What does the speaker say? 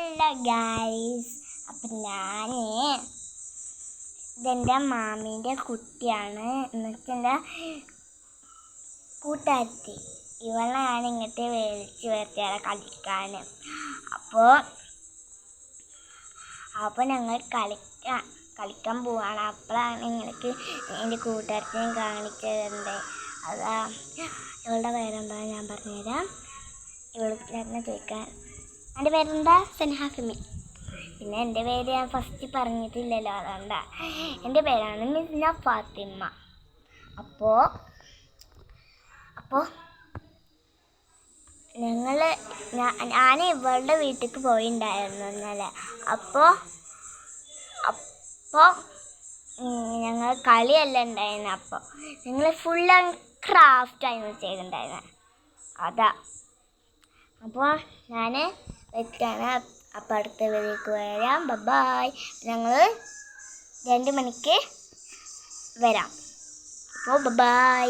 Hello guys, അപ്പം ഇതെൻ്റെ മാമീൻ്റെ കുട്ടിയാണ്. എന്നുവെച്ചെൻ്റെ കൂട്ടുകാരത്തി. ഇവളെ ഞാൻ ഇങ്ങോട്ട് വിളിച്ച് വരുത്തിയാൽ കളിക്കാൻ. അപ്പോൾ ഞങ്ങൾ കളിക്കാൻ പോവാണ്. അപ്പോഴാണ് നിങ്ങൾക്ക് എൻ്റെ കൂട്ടുകാരത്തിനെ കാണിച്ചു തരണ്ടേ. അതാ ഇവളുടെ പേരെന്താ ഞാൻ പറഞ്ഞുതരാം. ഇവൾക്ക് ചോദിക്കാൻ എൻ്റെ പേരെന്താ? സൻഹാഫിമി. പിന്നെ എൻ്റെ പേര് ഞാൻ ഫസ്റ്റ് പറഞ്ഞിട്ടില്ലല്ലോ, അതുകൊണ്ടാ. എൻ്റെ പേരാണ് മിസ്ന ഫാത്തിമ. അപ്പോൾ ഞാൻ ഇവളുടെ വീട്ടിലേക്ക് പോയിണ്ടായിരുന്നു ഇന്നലെ. അപ്പോൾ ഞങ്ങൾ കളിയല്ല ഉണ്ടായിരുന്നു. അപ്പോൾ ഞങ്ങൾ ഫുൾ ക്രാഫ്റ്റായിരുന്നു ചെയ്തിട്ടുണ്ടായിരുന്നത്. അതാ. അപ്പോൾ ഞാൻ വെക്കാണ്. അപ്പോൾ അടുത്ത വീട്ടിലേക്ക് വരാം. ബൈ. ഞങ്ങൾ 2 മണിക്ക് വരാം. അപ്പോൾ ബൈ.